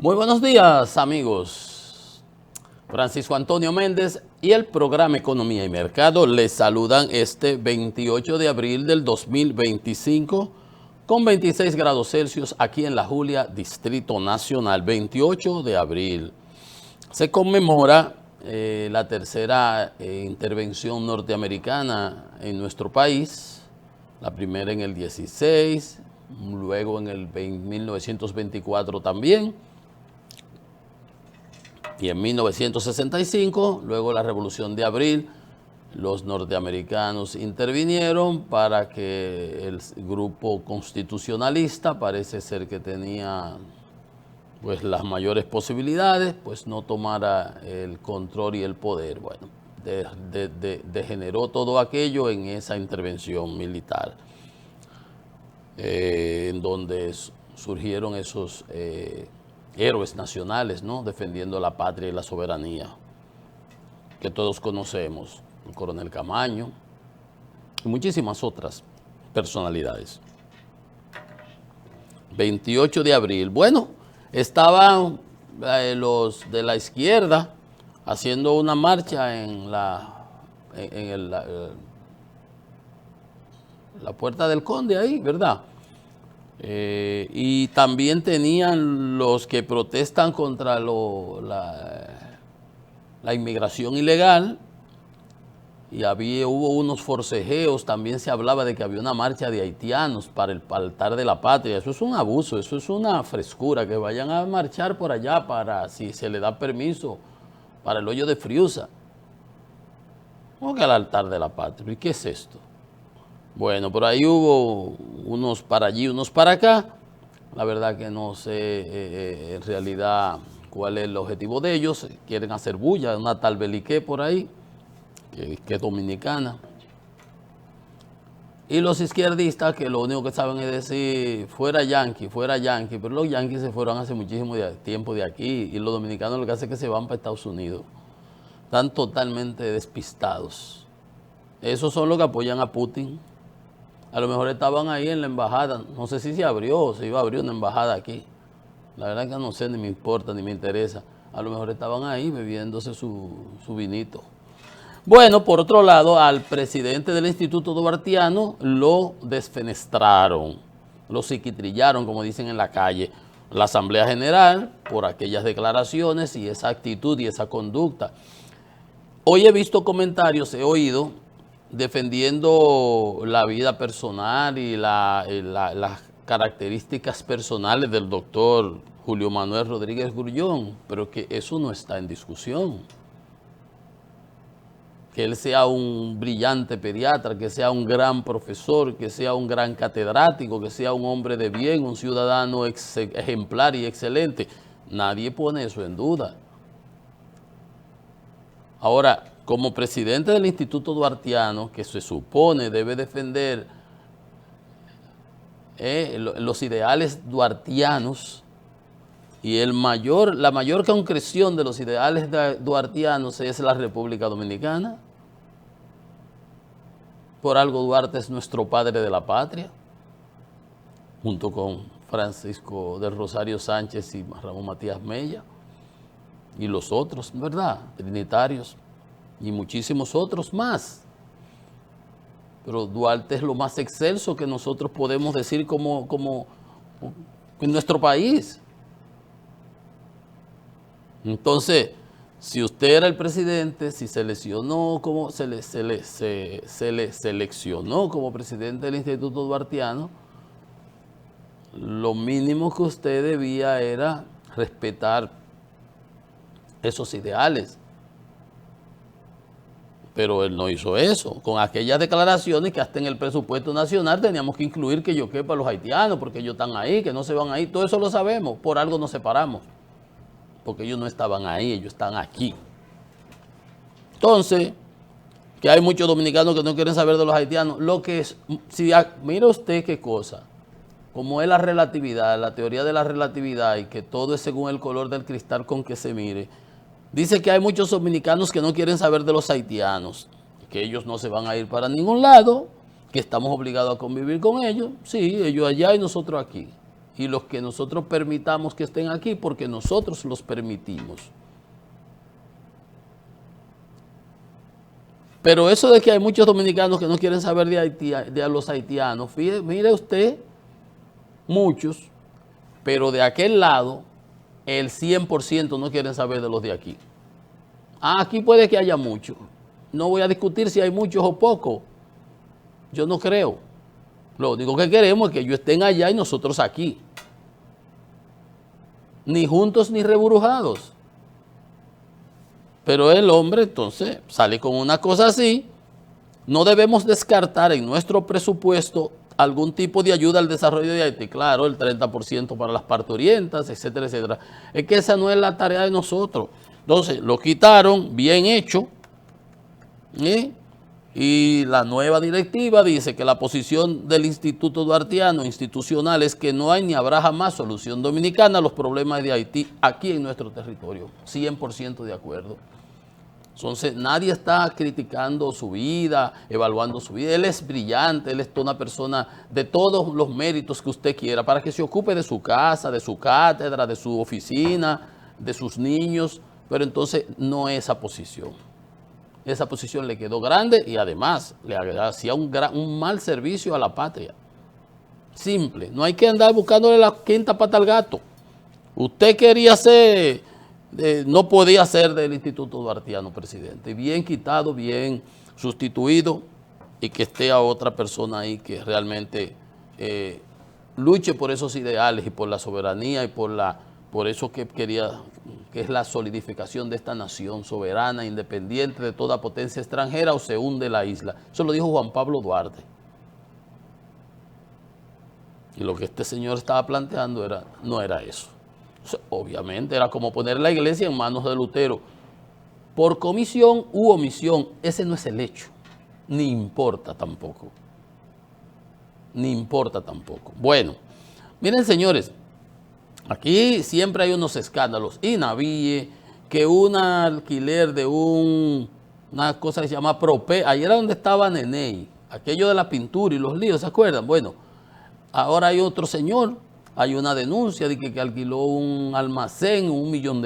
Muy buenos días, amigos. Francisco Antonio Méndez y el programa Economía y Mercado les saludan este 28 de abril del 2025 con 26 grados Celsius aquí en La Julia, Distrito Nacional. 28 de abril. Se conmemora la tercera intervención norteamericana en nuestro país, la primera en el 16, luego en el 1924 también, y en 1965, luego la Revolución de Abril, los norteamericanos intervinieron para que el grupo constitucionalista, parece ser que tenía pues las mayores posibilidades, pues no tomara el control y el poder. Bueno, degeneró todo aquello en esa intervención militar, en donde surgieron esos héroes nacionales, ¿no?, defendiendo la patria y la soberanía, que todos conocemos, el coronel Camaño y muchísimas otras personalidades. 28 de abril, bueno, estaban los de la izquierda haciendo una marcha en la Puerta del Conde ahí, ¿verdad? Y también tenían los que protestan contra la inmigración ilegal, y hubo unos forcejeos. También se hablaba de que había una marcha de haitianos para el altar de la patria. Eso es un abuso, eso es una frescura, que vayan a marchar por allá para, si se le da permiso, para el hoyo de Friusa. ¿Cómo que al altar de la patria? ¿Y qué es esto? Bueno, por ahí hubo unos para allí, unos para acá. La verdad que no sé en realidad cuál es el objetivo de ellos. Quieren hacer bulla, una tal Beliqué por ahí, que es dominicana. Y los izquierdistas, que lo único que saben es decir, fuera Yankee, pero los Yankees se fueron hace muchísimo tiempo de aquí, y los dominicanos lo que hacen es que se van para Estados Unidos. Están totalmente despistados. Esos son los que apoyan a Putin. A lo mejor estaban ahí en la embajada, no sé si se abrió o se iba a abrir una embajada aquí. La verdad que no sé, ni me importa, ni me interesa. A lo mejor estaban ahí bebiéndose su vinito. Bueno, por otro lado, al presidente del Instituto Duartiano lo desfenestraron, lo psiquitrillaron, como dicen en la calle, la Asamblea General, por aquellas declaraciones y esa actitud y esa conducta. Hoy he visto comentarios, he oído, defendiendo la vida personal y las características personales del doctor Julio Manuel Rodríguez Grullón, pero que eso no está en discusión. Que él sea un brillante pediatra, que sea un gran profesor, que sea un gran catedrático, que sea un hombre de bien, un ciudadano ejemplar y excelente. Nadie pone eso en duda. Ahora, como presidente del Instituto Duartiano, que se supone debe defender los ideales duartianos, y la mayor concreción de los ideales duartianos es la República Dominicana. Por algo Duarte es nuestro padre de la patria, junto con Francisco del Rosario Sánchez y Ramón Matías Mella, y los otros, ¿verdad?, trinitarios, y muchísimos otros más. Pero Duarte es lo más excelso que nosotros podemos decir como en nuestro país. Entonces, si usted era el presidente, si se le seleccionó como presidente del Instituto Duartiano, lo mínimo que usted debía era respetar esos ideales. Pero él no hizo eso, con aquellas declaraciones que hasta en el presupuesto nacional teníamos que incluir que yo quepa a los haitianos, porque ellos están ahí, que no se van ahí. Todo eso lo sabemos, por algo nos separamos, porque ellos no estaban ahí, ellos están aquí. Entonces, que hay muchos dominicanos que no quieren saber de los haitianos. Mira usted qué cosa, como es la relatividad, la teoría de la relatividad, y que todo es según el color del cristal con que se mire. Dice que hay muchos dominicanos que no quieren saber de los haitianos, que ellos no se van a ir para ningún lado, que estamos obligados a convivir con ellos. Sí, ellos allá y nosotros aquí. y los que nosotros permitamos que estén aquí porque nosotros los permitimos. Pero eso de que hay muchos dominicanos que no quieren saber de Haití, de los haitianos, mire usted, muchos, pero de aquel lado, el 100% no quieren saber de los de aquí. Aquí puede que haya muchos. No voy a discutir si hay muchos o pocos. Yo no creo. Lo único que queremos es que ellos estén allá y nosotros aquí. Ni juntos ni reburujados. Pero el hombre entonces sale con una cosa así. No debemos descartar en nuestro presupuesto algún tipo de ayuda al desarrollo de Haití. Claro, el 30% para las parturientas, etcétera, etcétera. Es que esa no es la tarea de nosotros. Entonces, lo quitaron, bien hecho. Y la nueva directiva dice que la posición del Instituto Duartiano institucional es que no hay ni habrá jamás solución dominicana a los problemas de Haití aquí en nuestro territorio. 100% de acuerdo. Entonces, nadie está criticando su vida, evaluando su vida. Él es brillante, él es una persona de todos los méritos que usted quiera para que se ocupe de su casa, de su cátedra, de su oficina, de sus niños, pero entonces no esa posición. Esa posición le quedó grande y además le hacía un mal servicio a la patria. Simple, no hay que andar buscándole la quinta pata al gato. Usted quería ser... no podía ser del Instituto Duartiano presidente. Bien quitado, bien sustituido y que esté a otra persona ahí que realmente luche por esos ideales y por la soberanía y por eso que quería, que es la solidificación de esta nación soberana, independiente de toda potencia extranjera o se hunde la isla. Eso lo dijo Juan Pablo Duarte. Y lo que este señor estaba planteando no era eso. Obviamente era como poner la iglesia en manos de Lutero. Por comisión u omisión, ese no es el hecho. Ni importa tampoco. Ni importa tampoco. Bueno, miren señores, aquí siempre hay unos escándalos. Inavie, que un alquiler de una cosa que se llama Prope, ahí era donde estaba Neney, aquello de la pintura y los líos, ¿se acuerdan? Bueno, ahora hay otro señor. Hay una denuncia de que alquiló un almacén, $1 millón.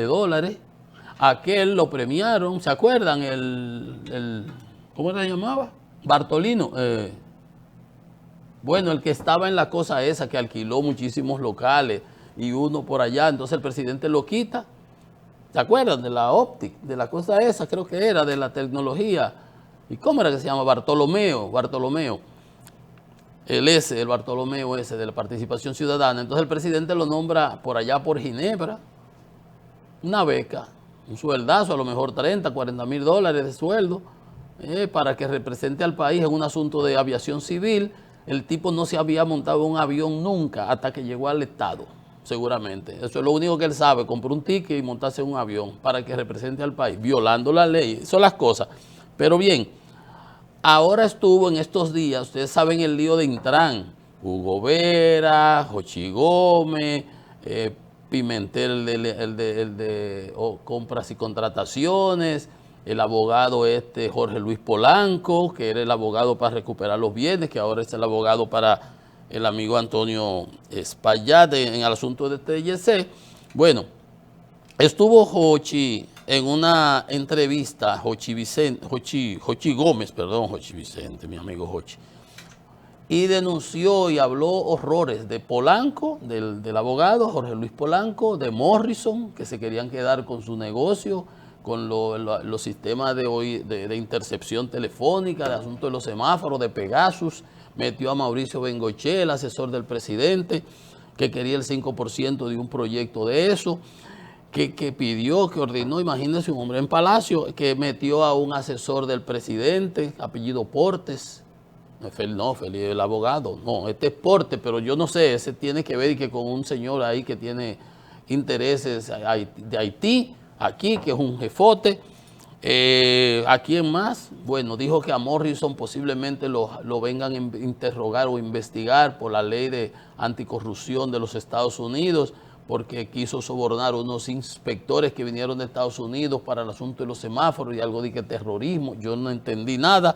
Aquel lo premiaron, ¿se acuerdan? ¿Cómo se llamaba? Bartolino. Bueno, el que estaba en la cosa esa, que alquiló muchísimos locales y uno por allá, entonces el presidente lo quita. ¿Se acuerdan? De la óptica, de la cosa esa, creo que era, de la tecnología. ¿Y cómo era que se llama? Bartolomeo. El Bartolomeo ese de la participación ciudadana. Entonces el presidente lo nombra por allá por Ginebra, una beca, un sueldazo, a lo mejor 30, 40 mil dólares de sueldo, para que represente al país en un asunto de aviación civil. El tipo no se había montado en un avión nunca hasta que llegó al Estado, seguramente. Eso es lo único que él sabe, compró un ticket y montarse en un avión para que represente al país, violando la ley. Son las cosas. Pero bien, ahora estuvo en estos días, ustedes saben el lío de Intran, Hugo Vera, Jochi Gómez, Pimentel, el de compras y contrataciones, el abogado Jorge Luis Polanco, que era el abogado para recuperar los bienes, que ahora es el abogado para el amigo Antonio Espaillat en el asunto de TLC. Bueno, estuvo Jochi en una entrevista, Jochi Gómez, mi amigo Jochi, y denunció y habló horrores de Polanco, del abogado Jorge Luis Polanco, de Morrison, que se querían quedar con su negocio, con los sistemas de intercepción telefónica, de asunto de los semáforos, de Pegasus. Metió a Mauricio Bengoche, el asesor del presidente, que quería el 5% de un proyecto de eso, que pidió, que ordenó, imagínense un hombre en Palacio, que metió a un asesor del presidente, apellido Portes. No, Felipe, el abogado. No, este es Portes, pero yo no sé, ese tiene que ver que con un señor ahí que tiene intereses de Haití, aquí, que es un jefote. ¿A quién más? Bueno, dijo que a Morrison posiblemente lo vengan a interrogar o investigar por la ley de anticorrupción de los Estados Unidos, porque quiso sobornar a unos inspectores que vinieron de Estados Unidos para el asunto de los semáforos y algo de que terrorismo. Yo no entendí nada,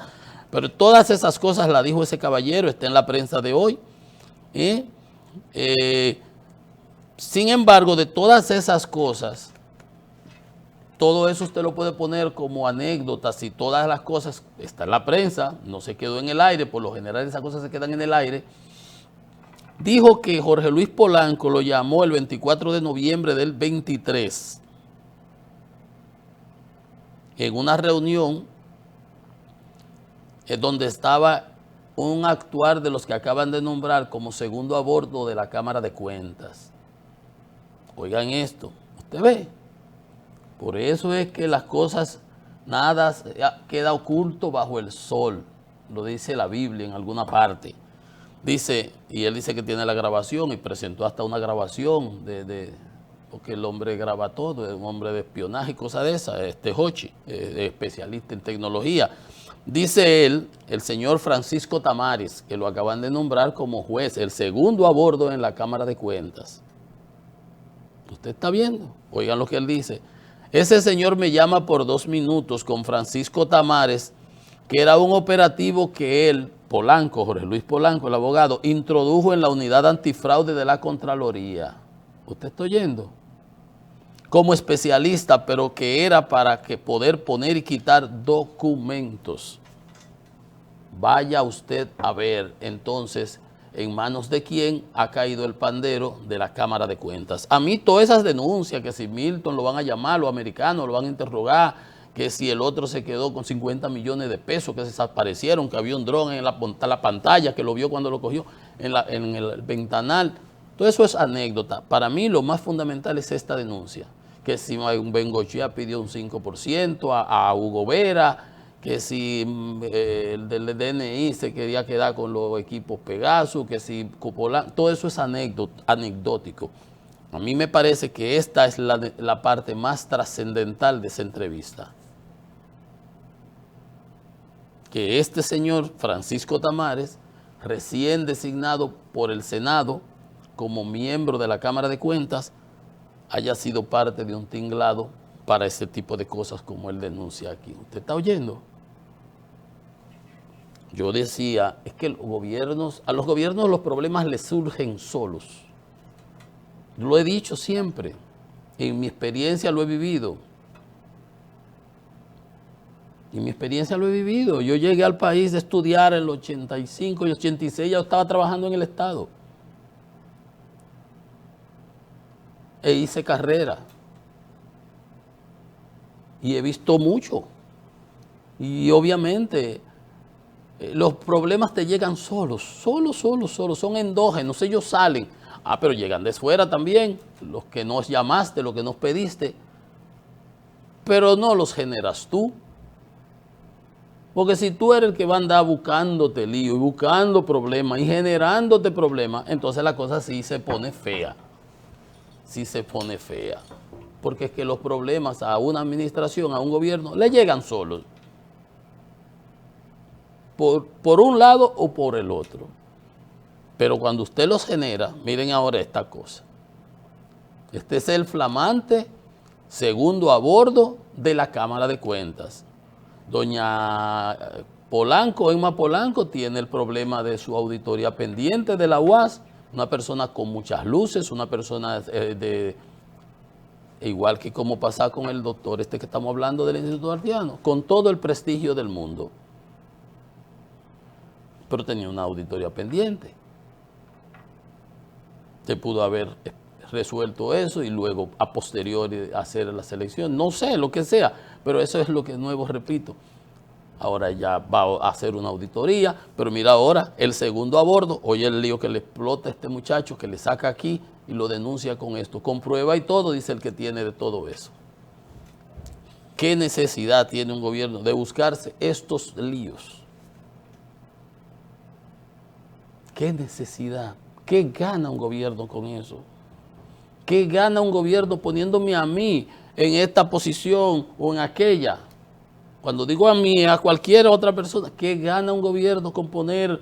pero todas esas cosas las dijo ese caballero, está en la prensa de hoy. Sin embargo, de todas esas cosas, todo eso usted lo puede poner como anécdotas y todas las cosas, está en la prensa, no se quedó en el aire, por lo general esas cosas se quedan en el aire. Dijo que Jorge Luis Polanco lo llamó el 24 de noviembre del 23 en una reunión donde estaba un actuar de los que acaban de nombrar como segundo a bordo de la Cámara de Cuentas. Oigan esto, usted ve, por eso es que las cosas, nada queda oculto bajo el sol, lo dice la Biblia en alguna parte. Dice, y él dice que tiene la grabación y presentó hasta una grabación porque el hombre graba todo, es un hombre de espionaje y cosas de esas, Hochi, especialista en tecnología. Dice él, el señor Francisco Tamares, que lo acaban de nombrar como juez, el segundo a bordo en la Cámara de Cuentas. ¿Usted está viendo? Oigan lo que él dice. Ese señor me llama por 2 minutos con Francisco Tamares, que era un operativo que él, Polanco, Jorge Luis Polanco, el abogado, introdujo en la unidad antifraude de la Contraloría. ¿Usted está oyendo? Como especialista, pero que era para que poder poner y quitar documentos. Vaya usted a ver, entonces, en manos de quién ha caído el pandero de la Cámara de Cuentas. A mí todas esas denuncias, que si Milton lo van a llamar, los americanos lo van a interrogar, que si el otro se quedó con 50 millones de pesos, que se desaparecieron, que había un dron en la pantalla, que lo vio cuando lo cogió en el ventanal. Todo eso es anécdota. Para mí lo más fundamental es esta denuncia, que si un Bengochea pidió un 5% a Hugo Vera, que si el del DNI se quería quedar con los equipos Pegasus, que si Coppola, todo eso es anecdótico. A mí me parece que esta es la parte más trascendental de esa entrevista. Que este señor Francisco Tamares, recién designado por el Senado como miembro de la Cámara de Cuentas, haya sido parte de un tinglado para ese tipo de cosas como él denuncia aquí. ¿Usted está oyendo? Yo decía, es que a los gobiernos los problemas les surgen solos. Lo he dicho siempre, en mi experiencia lo he vivido. En mi experiencia lo he vivido. Yo llegué al país de estudiar en el 85 y 86, ya estaba trabajando en el Estado. E hice carrera. Y he visto mucho. Y obviamente los problemas te llegan solos, solos, son endógenos, ellos salen. Pero llegan de fuera también, los que nos llamaste, los que nos pediste. Pero no los generas tú. Porque si tú eres el que va a andar buscándote lío y buscando problemas y generándote problemas, entonces la cosa sí se pone fea. Sí se pone fea. Porque es que los problemas a una administración, a un gobierno, le llegan solos. Por un lado o por el otro. Pero cuando usted los genera, miren ahora esta cosa. Este es el flamante segundo a bordo de la Cámara de Cuentas. Doña Polanco, Emma Polanco, tiene el problema de su auditoría pendiente de la UAS, una persona con muchas luces, una persona igual que como pasa con el doctor que estamos hablando del Instituto Artiano, con todo el prestigio del mundo. Pero tenía una auditoría pendiente. Se pudo haber resuelto eso y luego a posteriori hacer la selección. No sé, lo que sea, pero eso es lo que nuevo, repito. Ahora ya va a hacer una auditoría, pero mira ahora, el segundo a bordo, oye el lío que le explota a este muchacho, que le saca aquí y lo denuncia con esto. Con prueba y todo, dice el que tiene de todo eso. ¿Qué necesidad tiene un gobierno de buscarse estos líos? ¿Qué necesidad? ¿Qué gana un gobierno con eso? ¿Qué gana un gobierno poniéndome a mí en esta posición o en aquella? Cuando digo a mí, a cualquier otra persona, ¿qué gana un gobierno con poner,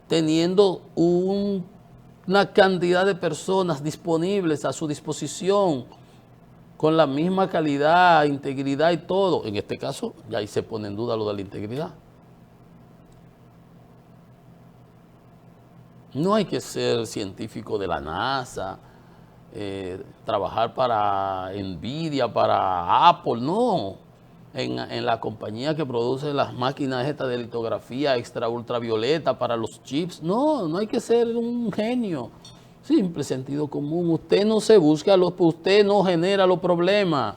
teniendo una cantidad de personas disponibles a su disposición, con la misma calidad, integridad y todo? En este caso, ya ahí se pone en duda lo de la integridad. No hay que ser científico de la NASA, trabajar para Nvidia, para Apple, no. En la compañía que produce las máquinas estas de litografía extra ultravioleta para los chips, no hay que ser un genio. Simple sentido común. Usted no se busca, usted no genera los problemas.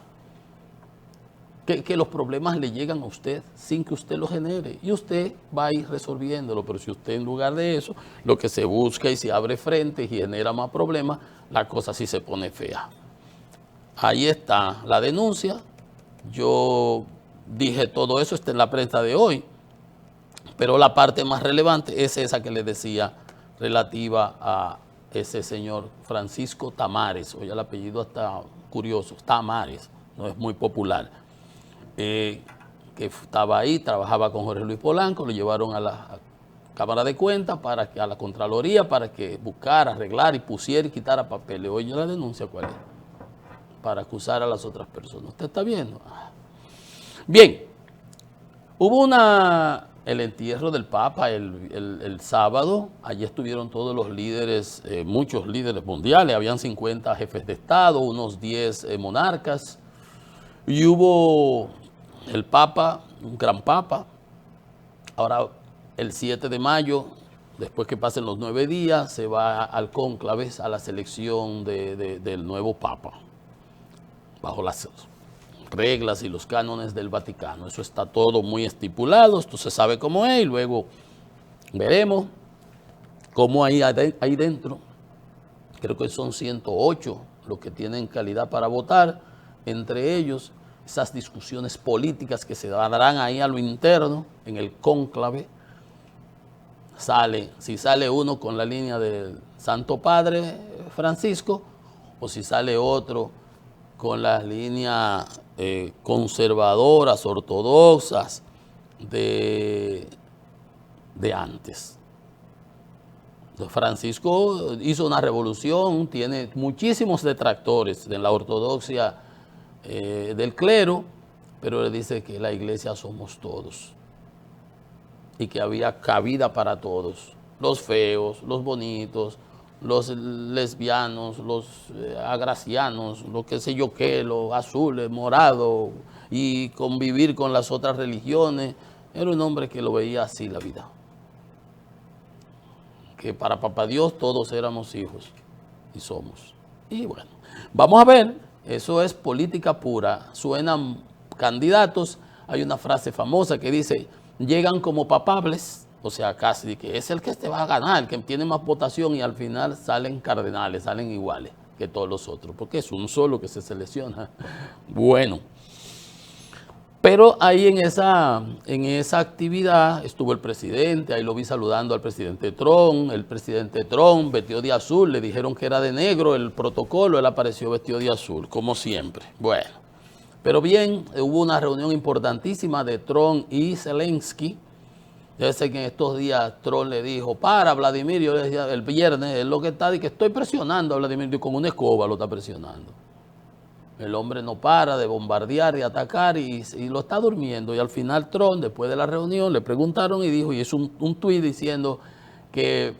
Que los problemas le llegan a usted sin que usted los genere. Y usted va a ir resolviéndolo. Pero si usted en lugar de eso, lo que se busca y se abre frente y genera más problemas, la cosa sí se pone fea. Ahí está la denuncia. Yo dije todo eso, está en la prensa de hoy. Pero la parte más relevante es esa que les decía, relativa a ese señor Francisco Tamares. Oye, el apellido está curioso, Tamares, no es muy popular. Que estaba ahí, trabajaba con Jorge Luis Polanco, lo llevaron a la Cámara de Cuentas, a la Contraloría, para que buscara, arreglara y pusiera y quitara papeles. Oye, la denuncia, ¿cuál es? Para acusar a las otras personas. ¿Usted está viendo? Bien, hubo el entierro del Papa el sábado. Allí estuvieron todos los líderes, muchos líderes mundiales. Habían 50 jefes de Estado, unos 10 monarcas. Y hubo el Papa, un gran Papa. Ahora, el 7 de mayo, después que pasen los 9 días, se va al cónclave, a la selección del nuevo Papa, bajo las reglas y los cánones del Vaticano. Eso está todo muy estipulado, esto se sabe cómo es, y luego veremos cómo ahí dentro, creo que son 108 los que tienen calidad para votar, entre ellos esas discusiones políticas que se darán ahí a lo interno, en el cónclave. Si sale uno con la línea del Santo Padre Francisco, o si sale otro con las líneas conservadoras, ortodoxas de antes. Francisco hizo una revolución, tiene muchísimos detractores de la ortodoxia del clero, pero él dice que la iglesia somos todos y que había cabida para todos, los feos, los bonitos, los lesbianos, los agracianos, lo que sé yo qué, los azules, morados, y convivir con las otras religiones. Era un hombre que lo veía así la vida, que para Papá Dios todos éramos hijos y somos. Y bueno, vamos a ver. Eso es política pura. Suenan candidatos. Hay una frase famosa que dice, llegan como papables, o sea, casi que es el que te va a ganar, el que tiene más votación, y al final salen cardenales, salen iguales que todos los otros, porque es un solo que se selecciona. Bueno, pero ahí en esa actividad estuvo el presidente, ahí lo vi saludando al presidente Trump. El presidente Trump vestido de azul, le dijeron que era de negro el protocolo, él apareció vestido de azul, como siempre. Bueno, pero bien, hubo una reunión importantísima de Trump y Zelensky. Yo sé que en estos días Trump le dijo, para Vladimir, yo le decía el viernes, es lo que está, y que estoy presionando a Vladimir, como una escoba lo está presionando. El hombre no para de bombardear, de atacar, y lo está durmiendo. Y al final Trump, después de la reunión, le preguntaron y dijo, y es un tuit diciendo que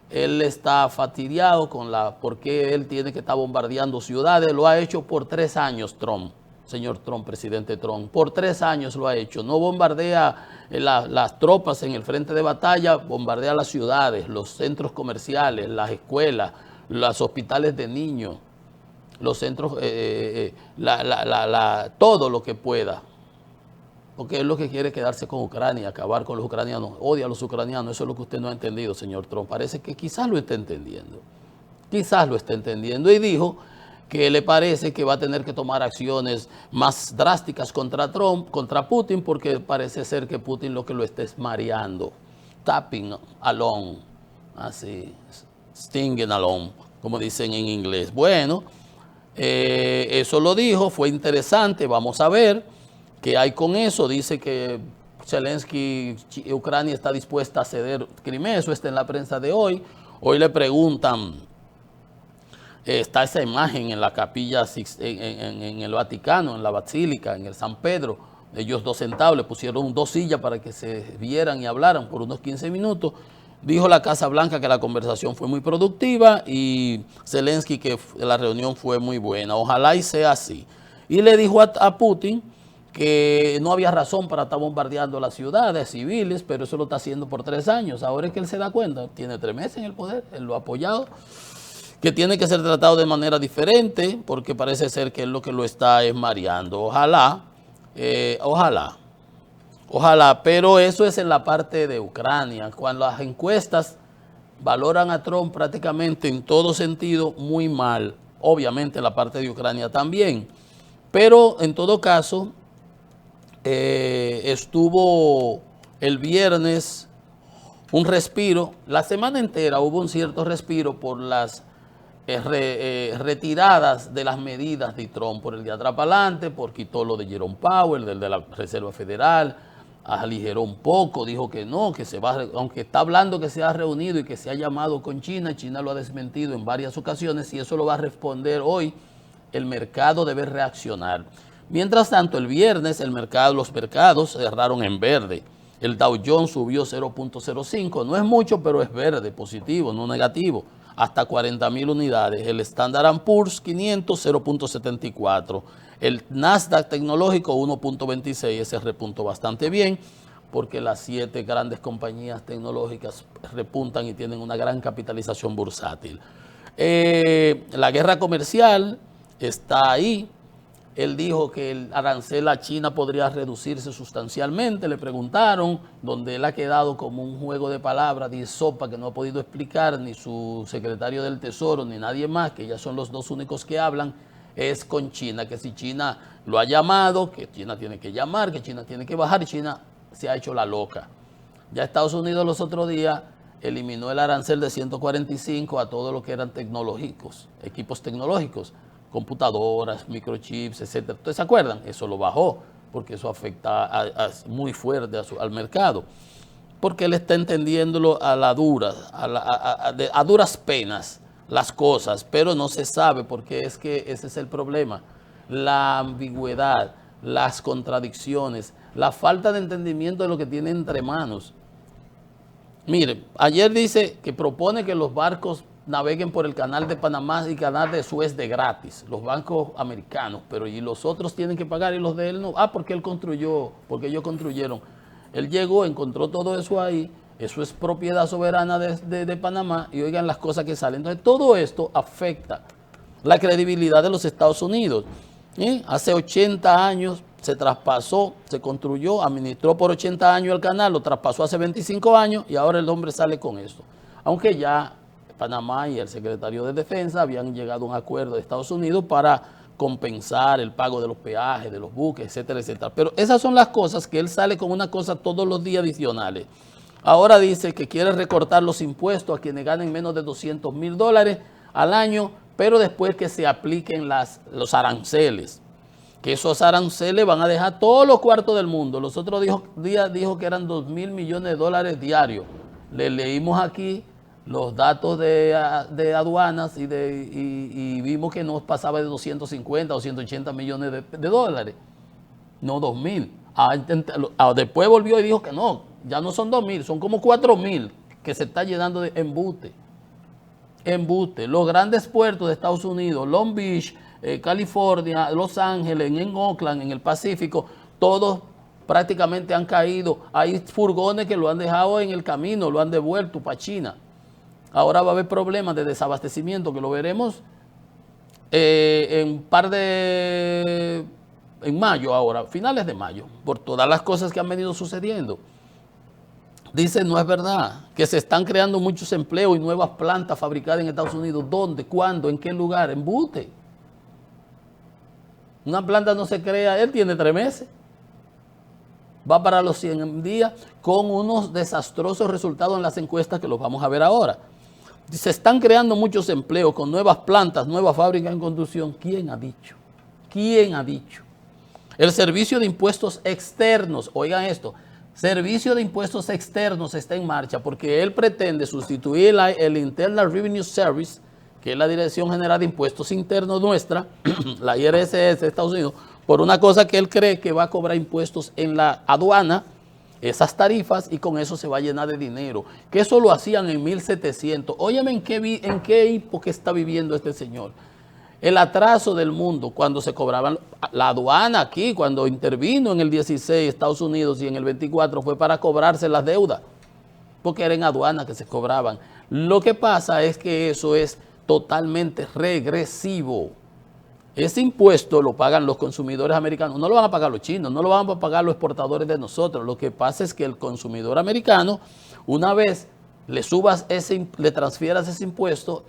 él está fastidiado con por qué él tiene que estar bombardeando ciudades. Lo ha hecho por 3 años Trump, señor Trump, presidente Trump. Por 3 años lo ha hecho. No bombardea las tropas en el frente de batalla, bombardea las ciudades, los centros comerciales, las escuelas, los hospitales de niños, los centros, todo lo que pueda, porque él lo que quiere es quedarse con Ucrania, acabar con los ucranianos, odia a los ucranianos. Eso es lo que usted no ha entendido, señor Trump. Parece que quizás lo está entendiendo, y dijo que le parece que va a tener que tomar acciones más drásticas contra Trump, contra Putin, porque parece ser que Putin lo que lo está es mareando, tapping along, así, stinging along, como dicen en inglés. Bueno, eso lo dijo, fue interesante. Vamos a ver qué hay con eso. Dice que Zelensky, Ucrania está dispuesta a ceder Crimea. Eso está en la prensa de hoy. Hoy le preguntan, está esa imagen en la capilla, en el Vaticano, en la Basílica, en el San Pedro. Ellos 2 sentados, le pusieron 2 sillas para que se vieran y hablaran por unos 15 minutos. Dijo la Casa Blanca que la conversación fue muy productiva y Zelensky que la reunión fue muy buena. Ojalá y sea así. Y le dijo a Putin que no había razón para estar bombardeando las ciudades civiles, pero eso lo está haciendo por 3 años. Ahora es que él se da cuenta, tiene 3 meses en el poder, él lo ha apoyado, que tiene que ser tratado de manera diferente, porque parece ser que él lo que lo está es mareando. Ojalá, pero eso es en la parte de Ucrania. Cuando las encuestas valoran a Trump prácticamente en todo sentido muy mal, obviamente la parte de Ucrania también, pero en todo caso estuvo el viernes un respiro, la semana entera hubo un cierto respiro por las retiradas de las medidas de Trump, por el de atrás para adelante, por quitó lo de Jerome Powell, del de la Reserva Federal, aligeró un poco, dijo que no, que se va, aunque está hablando que se ha reunido y que se ha llamado con China, China lo ha desmentido en varias ocasiones y eso lo va a responder hoy, el mercado debe reaccionar. Mientras tanto, el viernes los mercados cerraron en verde. El Dow Jones subió 0.05, no es mucho, pero es verde, positivo, no negativo, hasta 40,000 unidades. El Standard & Poor's 500, 0.74. El Nasdaq tecnológico 1.26, ese repuntó bastante bien, porque las 7 grandes compañías tecnológicas repuntan y tienen una gran capitalización bursátil. La guerra comercial está ahí. Él dijo que el arancel a China podría reducirse sustancialmente. Le preguntaron, donde él ha quedado como un juego de palabras, de sopa que no ha podido explicar ni su secretario del Tesoro ni nadie más, que ya son los 2 únicos que hablan, es con China, que si China lo ha llamado, que China tiene que llamar, que China tiene que bajar, y China se ha hecho la loca. Ya Estados Unidos los otros días eliminó el arancel de 145 a todo lo que eran tecnológicos, equipos tecnológicos, computadoras, microchips, etcétera. ¿Ustedes se acuerdan? Eso lo bajó, porque eso afecta muy fuerte al mercado. Porque él está entendiéndolo a duras penas las cosas, pero no se sabe, porque es que ese es el problema. La ambigüedad, las contradicciones, la falta de entendimiento de lo que tiene entre manos. Mire, ayer dice que propone que los barcos naveguen por el canal de Panamá y canal de Suez de gratis, los bancos americanos, pero y los otros tienen que pagar y los de él no. Porque él construyó, porque ellos construyeron. Él llegó, encontró todo eso ahí, eso es propiedad soberana de Panamá y oigan las cosas que salen. Entonces todo esto afecta la credibilidad de los Estados Unidos. Hace 80 años se traspasó, se construyó, administró por 80 años el canal, lo traspasó hace 25 años y ahora el hombre sale con esto. Aunque ya Panamá y el secretario de Defensa habían llegado a un acuerdo de Estados Unidos para compensar el pago de los peajes, de los buques, etcétera, etcétera. Pero esas son las cosas que él sale con una cosa todos los días adicionales. Ahora dice que quiere recortar los impuestos a quienes ganen menos de $200,000 al año, pero después que se apliquen los aranceles. Que esos aranceles van a dejar todos los cuartos del mundo. Los otros días dijo que eran $2,000 millones diarios. Le leímos aquí los datos de aduanas y vimos que no pasaba de 250 o 180 millones de dólares. No 2,000. Después volvió y dijo que no, ya no son 2,000, son como 4,000 que se está llenando de embuste. Los grandes puertos de Estados Unidos, Long Beach, California, Los Ángeles, en Oakland, en el Pacífico, todos prácticamente han caído. Hay furgones que lo han dejado en el camino, lo han devuelto para China. Ahora va a haber problemas de desabastecimiento, que lo veremos en mayo ahora, finales de mayo, por todas las cosas que han venido sucediendo. Dice, no es verdad, que se están creando muchos empleos y nuevas plantas fabricadas en Estados Unidos. ¿Dónde? ¿Cuándo? ¿En qué lugar? Embuste. Una planta no se crea, él tiene 3 meses. Va para los 100 días con unos desastrosos resultados en las encuestas que los vamos a ver ahora. Se están creando muchos empleos con nuevas plantas, nuevas fábricas en construcción. ¿Quién ha dicho? ¿Quién ha dicho? El servicio de impuestos externos, oigan esto, servicio de impuestos externos está en marcha porque él pretende sustituir el Internal Revenue Service, que es la Dirección General de Impuestos Internos nuestra, la IRS de Estados Unidos, por una cosa que él cree que va a cobrar impuestos en la aduana esas tarifas y con eso se va a llenar de dinero. Que eso lo hacían en 1700. Óyeme en qué época está viviendo este señor. El atraso del mundo, cuando se cobraban la aduana aquí, cuando intervino en el 16 Estados Unidos y en el 24 fue para cobrarse las deudas, porque era en aduana que se cobraban. Lo que pasa es que eso es totalmente regresivo. Ese impuesto lo pagan los consumidores americanos, no lo van a pagar los chinos, no lo van a pagar los exportadores de nosotros. Lo que pasa es que el consumidor americano, una vez le transfieras ese impuesto,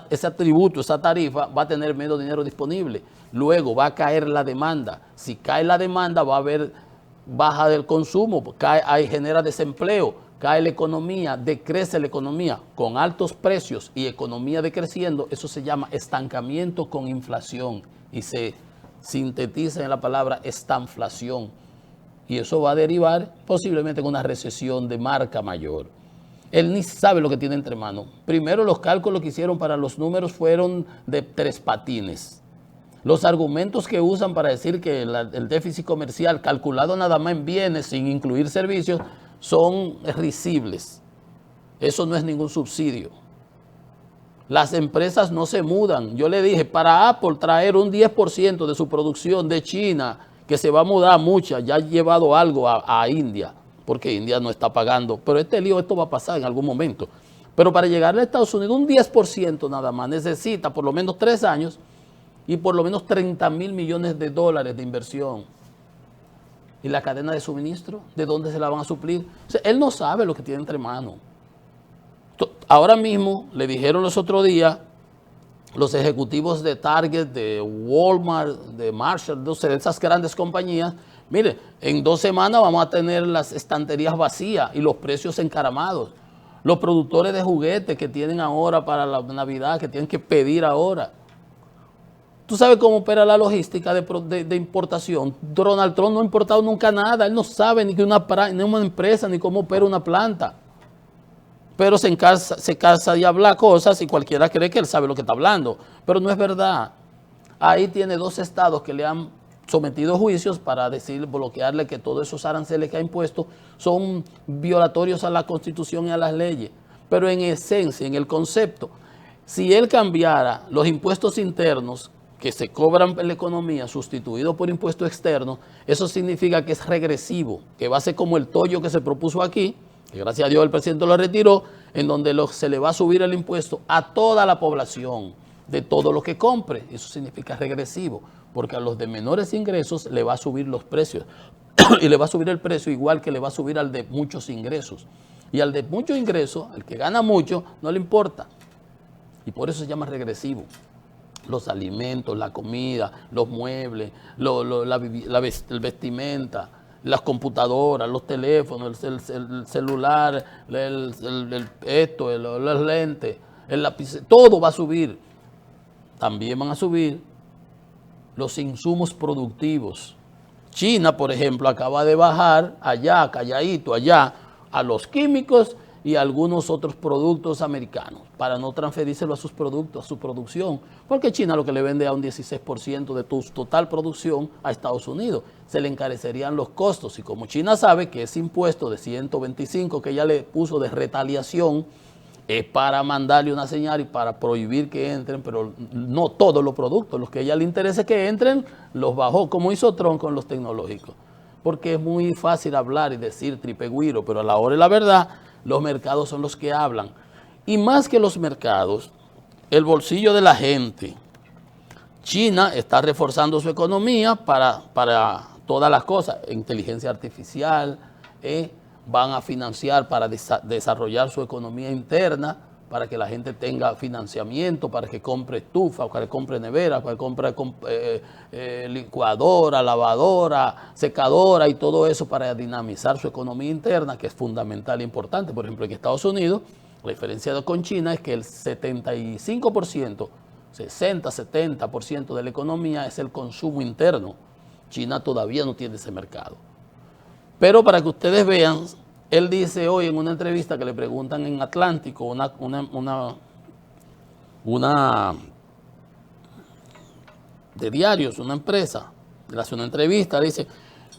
ese tributo, esa tarifa, va a tener menos dinero disponible. Luego va a caer la demanda. Si cae la demanda, va a haber baja del consumo, genera desempleo, cae la economía, decrece la economía con altos precios y economía decreciendo. Eso se llama estancamiento con inflación y se sintetiza en la palabra estanflación. Y eso va a derivar posiblemente en una recesión de marca mayor. Él ni sabe lo que tiene entre manos. Primero, los cálculos que hicieron para los números fueron de 3 patines. Los argumentos que usan para decir que el déficit comercial calculado nada más en bienes sin incluir servicios son risibles. Eso no es ningún subsidio. Las empresas no se mudan. Yo le dije, para Apple traer un 10% de su producción de China, que se va a mudar mucha, ya ha llevado algo a India, porque India no está pagando. Pero esto va a pasar en algún momento. Pero para llegarle a Estados Unidos, un 10% nada más necesita por lo menos 3 años y por lo menos 30,000 millones de dólares de inversión. ¿Y la cadena de suministro? ¿De dónde se la van a suplir? O sea, él no sabe lo que tiene entre manos. Ahora mismo, le dijeron los otros días, los ejecutivos de Target, de Walmart, de Marshall, de esas grandes compañías, mire, en 2 semanas vamos a tener las estanterías vacías y los precios encaramados. Los productores de juguetes que tienen ahora para la Navidad, que tienen que pedir ahora. ¿Tú sabes cómo opera la logística de importación? Donald Trump no ha importado nunca nada. Él no sabe ni que una empresa, ni cómo opera una planta. Pero se cansa de hablar cosas y cualquiera cree que él sabe lo que está hablando. Pero no es verdad. Ahí tiene 2 estados que le han sometido juicios para bloquearle que todos esos aranceles que ha impuesto son violatorios a la Constitución y a las leyes. Pero en esencia, en el concepto, si él cambiara los impuestos internos que se cobran en la economía, sustituido por impuestos externos, eso significa que es regresivo, que va a ser como el tollo que se propuso aquí, que gracias a Dios el presidente lo retiró, en donde se le va a subir el impuesto a toda la población, de todo lo que compre. Eso significa regresivo, porque a los de menores ingresos le va a subir los precios, y le va a subir el precio igual que le va a subir al de muchos ingresos. Y al de muchos ingresos, al que gana mucho, no le importa. Y por eso se llama regresivo. Los alimentos, la comida, los muebles, el vestimenta, las computadoras, los teléfonos, el celular, los lentes, el lápiz, todo va a subir. También van a subir los insumos productivos. China, por ejemplo, acaba de bajar allá, calladito, allá, a los químicos y algunos otros productos americanos para no transferírselo a sus productos, a su producción, porque China lo que le vende a un 16% de tu total producción a Estados Unidos, se le encarecerían los costos y como China sabe que ese impuesto de 125 que ella le puso de retaliación es para mandarle una señal y para prohibir que entren, pero no todos los productos, los que a ella le interesa que entren, los bajó, como hizo Trump con los tecnológicos, porque es muy fácil hablar y decir tripegüiro, pero a la hora de la verdad, los mercados son los que hablan. Y más que los mercados, el bolsillo de la gente. China está reforzando su economía para todas las cosas, inteligencia artificial, van a financiar para desarrollar su economía interna, para que la gente tenga financiamiento, para que compre estufa, para que compre nevera, para que compre licuadora, lavadora, secadora y todo eso para dinamizar su economía interna, que es fundamental e importante. Por ejemplo, en Estados Unidos, la diferencia con China es que el 75%, 60-70% de la economía es el consumo interno. China todavía no tiene ese mercado. Pero para que ustedes vean, él dice hoy en una entrevista que le preguntan en Atlántico, una de diarios, una empresa, le hace una entrevista, dice,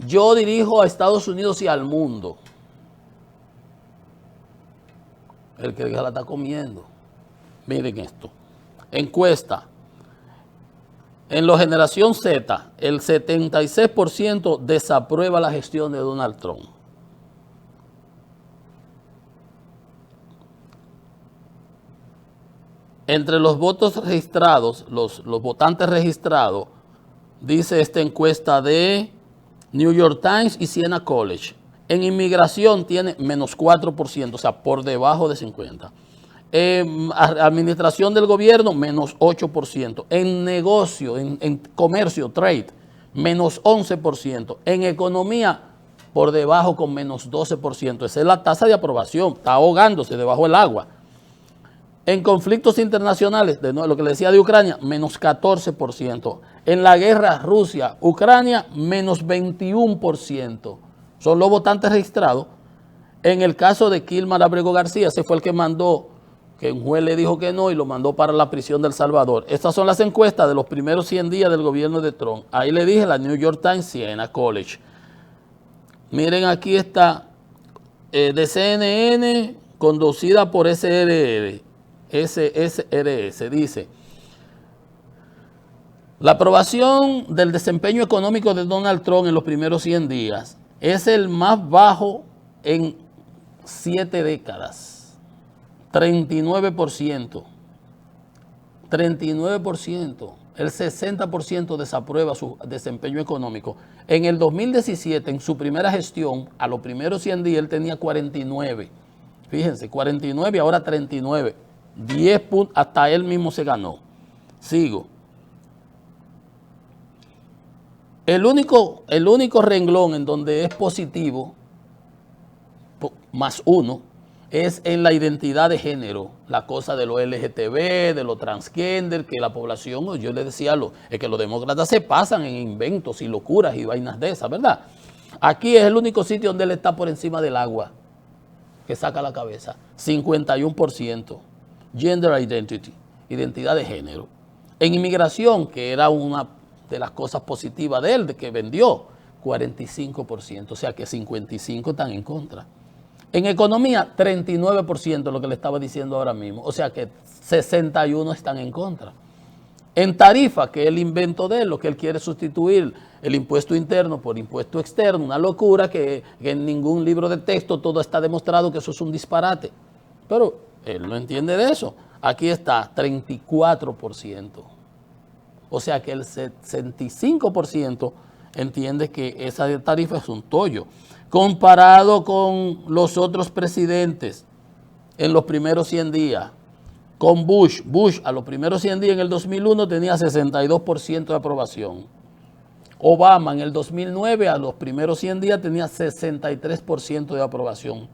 Yo dirijo a Estados Unidos y al mundo. El que la está comiendo. Miren esto. Encuesta. En la generación Z, el 76% desaprueba la gestión de Donald Trump. Entre los votos registrados, los votantes registrados, dice esta encuesta de New York Times y Siena College. En inmigración tiene menos 4%, o sea, por debajo de 50%. En administración del gobierno, menos 8%. En negocio, en comercio, trade, menos 11%. En economía, por debajo con menos 12%. Esa es la tasa de aprobación, está ahogándose debajo del agua. En conflictos internacionales, de nuevo, lo que le decía de Ucrania, menos 14%. En la guerra Rusia-Ucrania, menos 21%. Son los votantes registrados. En el caso de Kilmar Abrego García, ese fue el que mandó, que un juez le dijo que no y lo mandó para la prisión de El Salvador. Estas son las encuestas de los primeros 100 días del gobierno de Trump. Ahí le dije la New York Times, Siena College. Miren, aquí está, de CNN, conducida por SRS, dice: la aprobación del desempeño económico de Donald Trump en los primeros 100 días es el más bajo en 7 décadas. 39%. 39%. El 60% desaprueba su desempeño económico. En el 2017, en su primera gestión, a los primeros 100 días, él tenía 49. Fíjense, 49 y ahora 39. 10 puntos, hasta él mismo se ganó. Sigo. El único renglón en donde es positivo, más 1, es en la identidad de género, la cosa de lo LGTB, de lo transgender, que la población, yo le decía, es que los demócratas se pasan en inventos y locuras y vainas de esas, ¿verdad? Aquí es el único sitio donde él está por encima del agua, que saca la cabeza, 51%. Gender identity, identidad de género. En inmigración, que era una de las cosas positivas de él, de que vendió, 45%, o sea que 55% están en contra. En economía, 39%, lo que le estaba diciendo ahora mismo, o sea que 61% están en contra. En tarifa, que es el invento de él, lo que él quiere sustituir el impuesto interno por impuesto externo, una locura que en ningún libro de texto todo está demostrado que eso es un disparate. Pero él no entiende de eso. Aquí está, 34%. O sea que el 65% entiende que esa tarifa es un tollo. Comparado con los otros presidentes en los primeros 100 días, con Bush a los primeros 100 días en el 2001 tenía 62% de aprobación. Obama en el 2009 a los primeros 100 días tenía 63% de aprobación.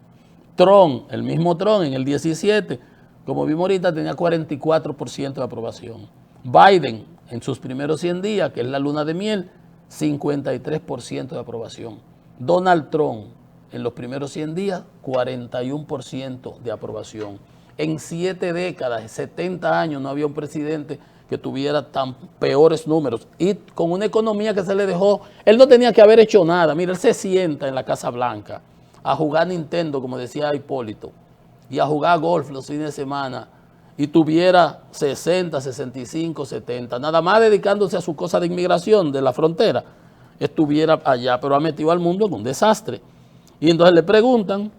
Trump, el mismo Trump en el 17, como vimos ahorita, tenía 44% de aprobación. Biden en sus primeros 100 días, que es la luna de miel, 53% de aprobación. Donald Trump en los primeros 100 días, 41% de aprobación. En 7 décadas, 70 años, no había un presidente que tuviera tan peores números. Y con una economía que se le dejó, él no tenía que haber hecho nada. Mira, él se sienta en la Casa Blanca a jugar Nintendo, como decía Hipólito, y a jugar golf los fines de semana, y tuviera 60, 65, 70, nada más dedicándose a su cosa de inmigración de la frontera, estuviera allá, pero ha metido al mundo en un desastre. Y entonces le preguntan,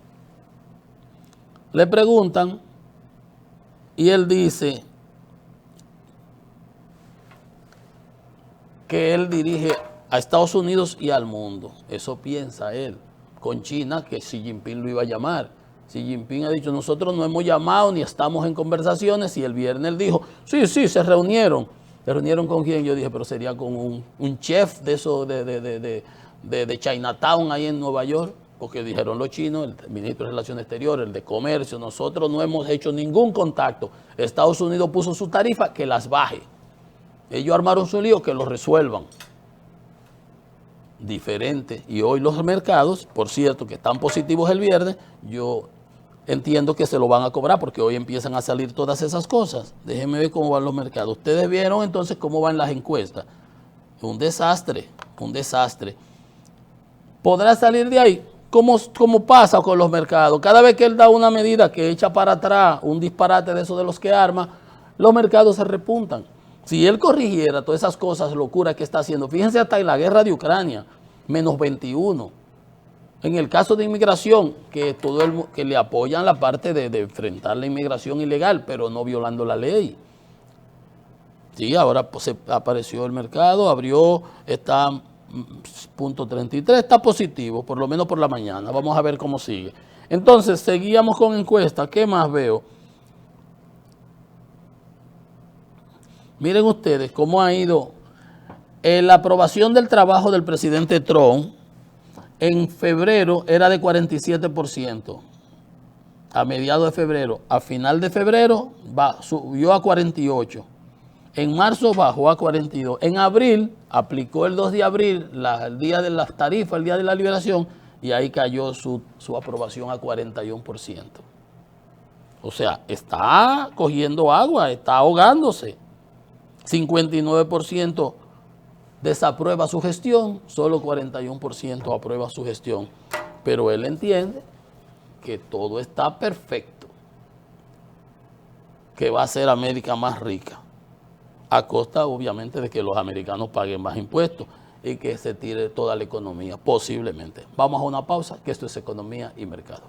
y él dice que él dirige a Estados Unidos y al mundo. Eso piensa él. Con China, que Xi Jinping lo iba a llamar. Xi Jinping ha dicho, nosotros no hemos llamado ni estamos en conversaciones, y el viernes él dijo, sí, se reunieron. ¿Se reunieron con quién? Yo dije, pero sería con un chef de eso de Chinatown ahí en Nueva York, porque dijeron los chinos, el ministro de Relaciones Exteriores, el de Comercio, nosotros no hemos hecho ningún contacto. Estados Unidos puso su tarifa, que las baje. Ellos armaron su lío, que lo resuelvan. Diferente. Y hoy los mercados, por cierto, que están positivos el viernes, yo entiendo que se lo van a cobrar porque hoy empiezan a salir todas esas cosas. Déjenme ver cómo van los mercados. Ustedes vieron entonces cómo van las encuestas. Un desastre, un desastre. podrá salir de ahí, como pasa con los mercados. Cada vez que él da una medida que echa para atrás, un disparate de esos de los que arma, los mercados se repuntan. Si él corrigiera todas esas cosas, locuras que está haciendo, fíjense hasta en la guerra de Ucrania, menos 21. En el caso de inmigración, que que le apoyan la parte de enfrentar la inmigración ilegal, pero no violando la ley. Sí, ahora pues, apareció el mercado, abrió, está .33, está positivo, por lo menos por la mañana. Vamos a ver cómo sigue. Entonces, seguíamos con encuesta. ¿Qué más veo? Miren ustedes cómo ha ido la aprobación del trabajo del presidente Trump. En febrero era de 47%, a mediados de febrero. A final de febrero subió a 48%. En marzo bajó a 42%. En abril, aplicó el 2 de abril, el día de las tarifas, el día de la liberación, y ahí cayó su aprobación a 41%. O sea, está cogiendo agua, está ahogándose. 59% desaprueba su gestión, solo 41% aprueba su gestión. Pero él entiende que todo está perfecto, que va a ser América más rica, a costa obviamente de que los americanos paguen más impuestos y que se tire toda la economía, posiblemente. Vamos a una pausa, que esto es Economía y Mercado.